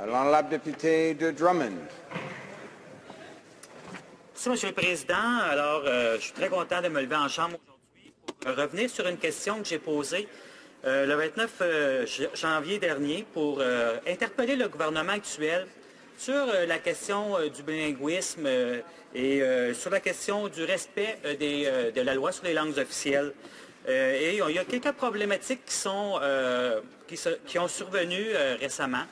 L'honorable député de Drummond. Merci, Monsieur le Président. Alors, je suis très content de me lever en chambre aujourd'hui pour revenir sur une question que j'ai posée le 29 janvier dernier pour interpeller le gouvernement actuel sur la question du bilinguisme et sur la question du respect de la loi sur les langues officielles. Et il y a quelques problématiques qui ont survenu récemment.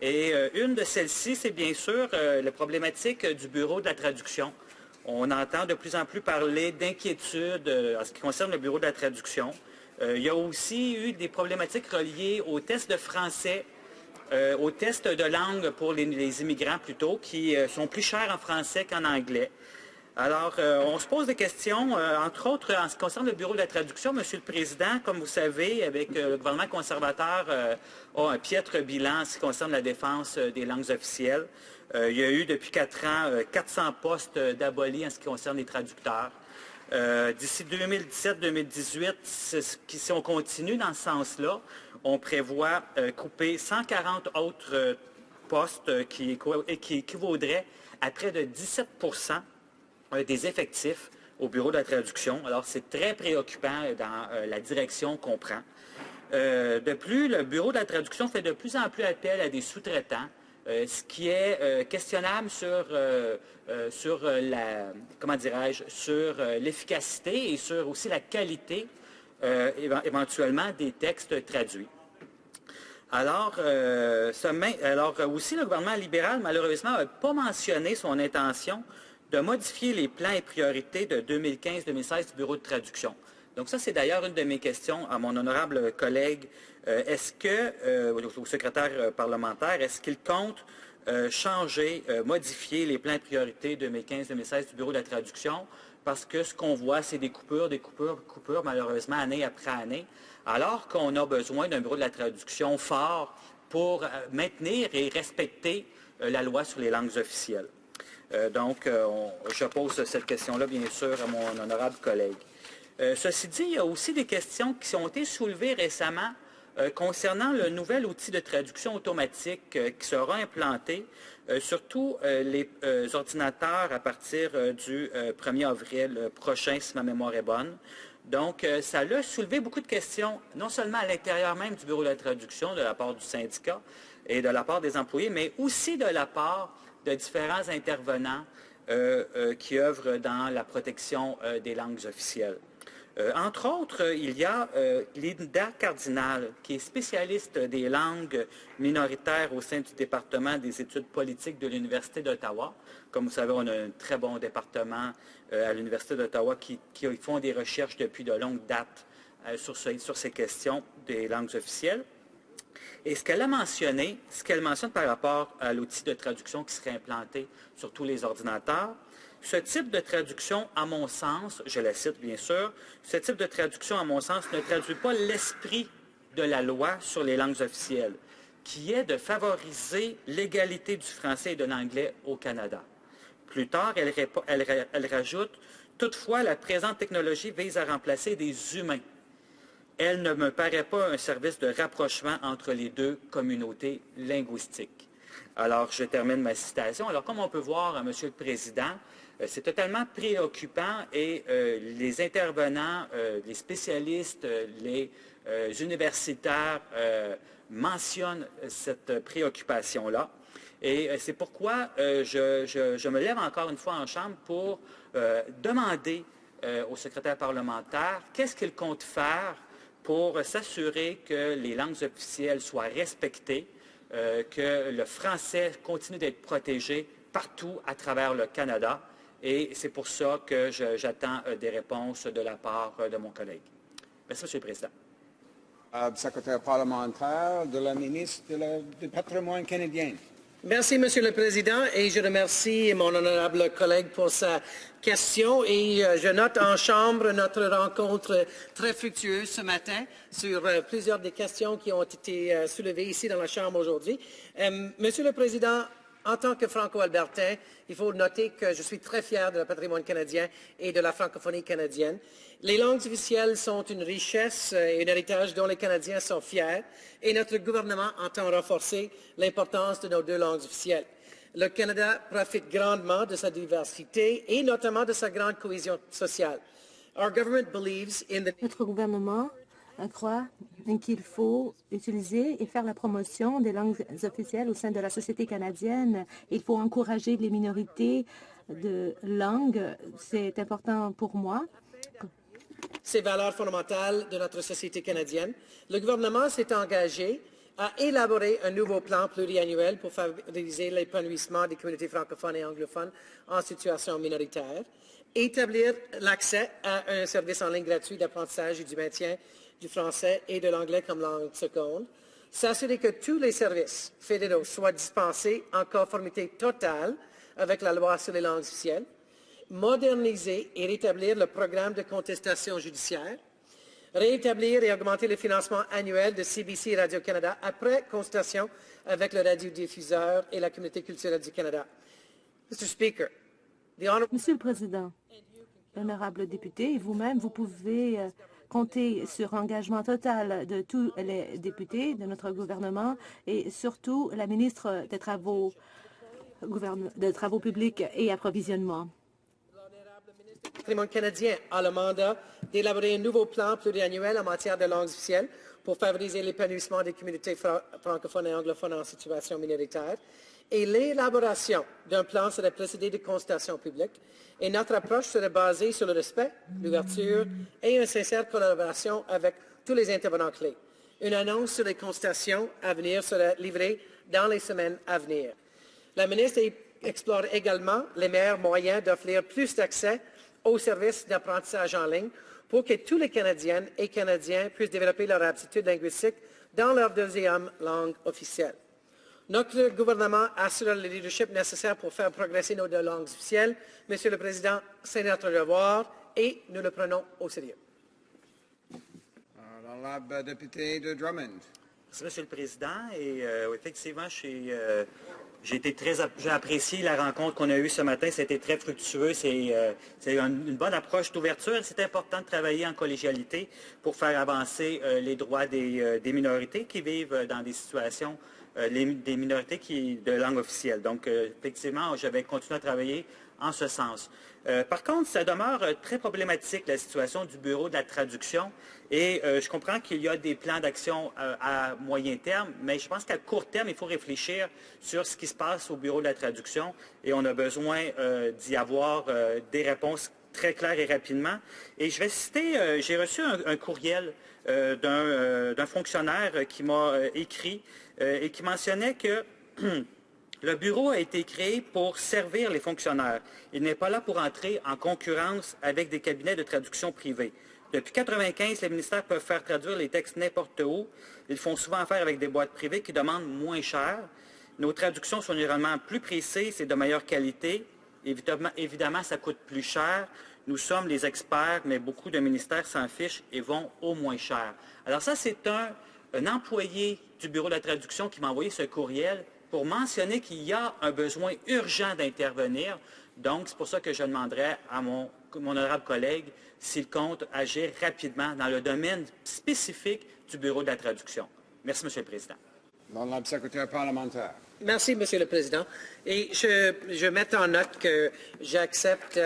Et une de celles-ci, c'est bien sûr la problématique du bureau de la traduction. On entend de plus en plus parler d'inquiétudes en ce qui concerne le bureau de la traduction. Il y a aussi eu des problématiques reliées aux tests de français, aux tests de langue pour les immigrants plutôt, qui sont plus chers en français qu'en anglais. Alors, on se pose des questions, entre autres, en ce qui concerne le bureau de la traduction. Monsieur le Président, comme vous savez, avec le gouvernement conservateur, a un piètre bilan en ce qui concerne la défense des langues officielles. Il y a eu, depuis 4 ans, 400 postes d'abolis en ce qui concerne les traducteurs. D'ici 2017-2018, si on continue dans ce sens-là, on prévoit couper 140 autres postes qui équivaudraient à près de 17 des effectifs au bureau de la traduction. Alors, c'est très préoccupant dans la direction qu'on prend. De plus, le bureau de la traduction fait de plus en plus appel à des sous-traitants, ce qui est questionnable sur l'efficacité et sur aussi la qualité, éventuellement, des textes traduits. Alors, aussi, le gouvernement libéral, malheureusement, n'a pas mentionné son intention de modifier les plans et priorités de 2015-2016 du bureau de traduction. Donc ça, c'est d'ailleurs une de mes questions à mon honorable collègue. Au secrétaire parlementaire, est-ce qu'il compte modifier les plans et priorités 2015-2016 du bureau de la traduction? Parce que ce qu'on voit, c'est des coupures, malheureusement, année après année, alors qu'on a besoin d'un bureau de la traduction fort pour maintenir et respecter la loi sur les langues officielles. Je pose cette question-là, bien sûr, à mon honorable collègue. Ceci dit, il y a aussi des questions qui ont été soulevées récemment concernant le nouvel outil de traduction automatique qui sera implanté sur tous les ordinateurs à partir du 1er avril prochain, si ma mémoire est bonne. Donc, ça a soulevé beaucoup de questions, non seulement à l'intérieur même du bureau de la traduction, de la part du syndicat et de la part des employés, mais aussi de la part de différents intervenants qui œuvrent dans la protection des langues officielles. Entre autres, il y a Linda Cardinal, qui est spécialiste des langues minoritaires au sein du département des études politiques de l'Université d'Ottawa. Comme vous savez, on a un très bon département à l'Université d'Ottawa qui font des recherches depuis de longues dates sur ces questions des langues officielles. Et ce qu'elle mentionne par rapport à l'outil de traduction qui serait implanté sur tous les ordinateurs, ce type de traduction, à mon sens, je la cite bien sûr, ce type de traduction, à mon sens, ne traduit pas l'esprit de la loi sur les langues officielles, qui est de favoriser l'égalité du français et de l'anglais au Canada. Plus tard, elle rajoute, toutefois, la présente technologie vise à remplacer des humains. Elle ne me paraît pas un service de rapprochement entre les deux communautés linguistiques. Alors, je termine ma citation. Alors, comme on peut voir, Monsieur le Président, c'est totalement préoccupant et les intervenants, les spécialistes, les universitaires mentionnent cette préoccupation-là. Et c'est pourquoi je me lève encore une fois en chambre pour demander au secrétaire parlementaire qu'est-ce qu'il compte faire pour s'assurer que les langues officielles soient respectées, que le français continue d'être protégé partout à travers le Canada. Et c'est pour ça que j'attends des réponses de la part de mon collègue. Merci, M. le Président. Secrétaire parlementaire de la ministre du Patrimoine canadien. Merci, Monsieur le Président, et je remercie mon honorable collègue pour sa question. Et je note en Chambre notre rencontre très fructueuse ce matin sur plusieurs des questions qui ont été soulevées ici dans la Chambre aujourd'hui. Monsieur le Président, En tant que franco-albertain, il faut noter que je suis très fier de le patrimoine canadien et de la francophonie canadienne. Les langues officielles sont une richesse et un héritage dont les Canadiens sont fiers et notre gouvernement entend renforcer l'importance de nos deux langues officielles. Le Canada profite grandement de sa diversité et notamment de sa grande cohésion sociale. Our government believes in the... Notre gouvernement croit qu'il faut utiliser et faire la promotion des langues officielles au sein de la société canadienne. Il faut encourager les minorités de langue. C'est important pour moi. Ces valeurs fondamentales de notre société canadienne, le gouvernement s'est engagé à élaborer un nouveau plan pluriannuel pour favoriser l'épanouissement des communautés francophones et anglophones en situation minoritaire, établir l'accès à un service en ligne gratuit d'apprentissage et du maintien du français et de l'anglais comme langue seconde, s'assurer que tous les services fédéraux soient dispensés en conformité totale avec la loi sur les langues officielles, moderniser et rétablir le programme de contestation judiciaire, rétablir et augmenter le financement annuel de CBC et Radio-Canada après consultation avec le radiodiffuseur et la communauté culturelle du Canada. Mr. Speaker, Monsieur le Président, honorables députés, et vous-même, vous pouvez compter sur l'engagement total de tous les députés de notre gouvernement et surtout la ministre des Travaux publics et approvisionnement. Le patrimoine canadien a le mandat d'élaborer un nouveau plan pluriannuel en matière de langues officielles pour favoriser l'épanouissement des communautés francophones et anglophones en situation minoritaire. Et l'élaboration d'un plan serait précédée de consultations publiques. Et notre approche serait basée sur le respect, l'ouverture et une sincère collaboration avec tous les intervenants clés. Une annonce sur les consultations à venir sera livrée dans les semaines à venir. La ministre explore également les meilleurs moyens d'offrir plus d'accès aux services d'apprentissage en ligne pour que tous les Canadiennes et Canadiens puissent développer leur aptitude linguistique dans leur deuxième langue officielle. Notre gouvernement assure le leadership nécessaire pour faire progresser nos deux langues officielles. Monsieur le Président, c'est notre devoir et nous le prenons au sérieux. L'honorable député de Drummond. Merci, Monsieur le Président. Et effectivement, j'ai apprécié la rencontre qu'on a eue ce matin. C'était très fructueux. C'est une bonne approche d'ouverture. C'est important de travailler en collégialité pour faire avancer les droits des minorités qui vivent dans des situations, des minorités de langue officielle. Donc, effectivement, je vais continuer à travailler en ce sens. Par contre, ça demeure très problématique, la situation du Bureau de la traduction. Et je comprends qu'il y a des plans d'action à moyen terme, mais je pense qu'à court terme, il faut réfléchir sur ce qui se passe au Bureau de la traduction. Et on a besoin d'y avoir des réponses très claires et rapidement. Et je vais citer, j'ai reçu un courriel d'un fonctionnaire qui m'a écrit et qui mentionnait que le bureau a été créé pour servir les fonctionnaires. Il n'est pas là pour entrer en concurrence avec des cabinets de traduction privés. Depuis 1995, les ministères peuvent faire traduire les textes n'importe où. Ils font souvent affaire avec des boîtes privées qui demandent moins cher. Nos traductions sont généralement plus précises et de meilleure qualité. Évidemment, ça coûte plus cher. Nous sommes les experts, mais beaucoup de ministères s'en fichent et vont au moins cher. Alors ça, c'est un employé du Bureau de la traduction qui m'a envoyé ce courriel pour mentionner qu'il y a un besoin urgent d'intervenir. Donc, c'est pour ça que je demanderai à mon honorable collègue s'il compte agir rapidement dans le domaine spécifique du Bureau de la traduction. Merci, Monsieur le Président. L'honorable secrétaire parlementaire. Merci, Monsieur le Président. Et je mets en note que j'accepte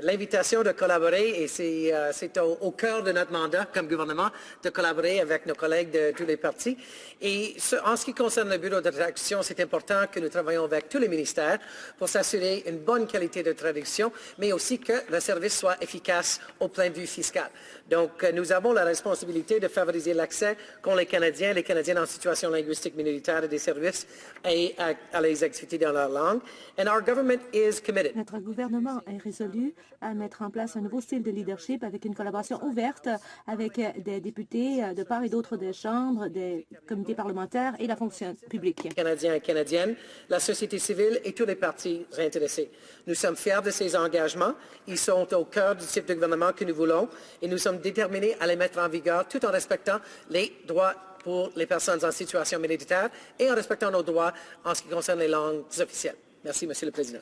l'invitation de collaborer et c'est au cœur de notre mandat comme gouvernement de collaborer avec nos collègues de tous les partis. Et en ce qui concerne le bureau de traduction, c'est important que nous travaillions avec tous les ministères pour s'assurer une bonne qualité de traduction, mais aussi que le service soit efficace au point de vue fiscal. Donc, nous avons la responsabilité de favoriser l'accès qu'ont les Canadiennes en situation linguistique minoritaire à des services et à les activités dans leur langue. And our government is committed. Notre gouvernement est résolu à mettre en place un nouveau style de leadership avec une collaboration ouverte avec des députés de part et d'autre des chambres, des comités parlementaires et la fonction publique. Canadiens et Canadiennes, la société civile et tous les partis intéressés. Nous sommes fiers de ces engagements. Ils sont au cœur du type de gouvernement que nous voulons et nous sommes déterminés à les mettre en vigueur tout en respectant les droits pour les personnes en situation minoritaire et en respectant nos droits en ce qui concerne les langues officielles. Merci, Monsieur le Président.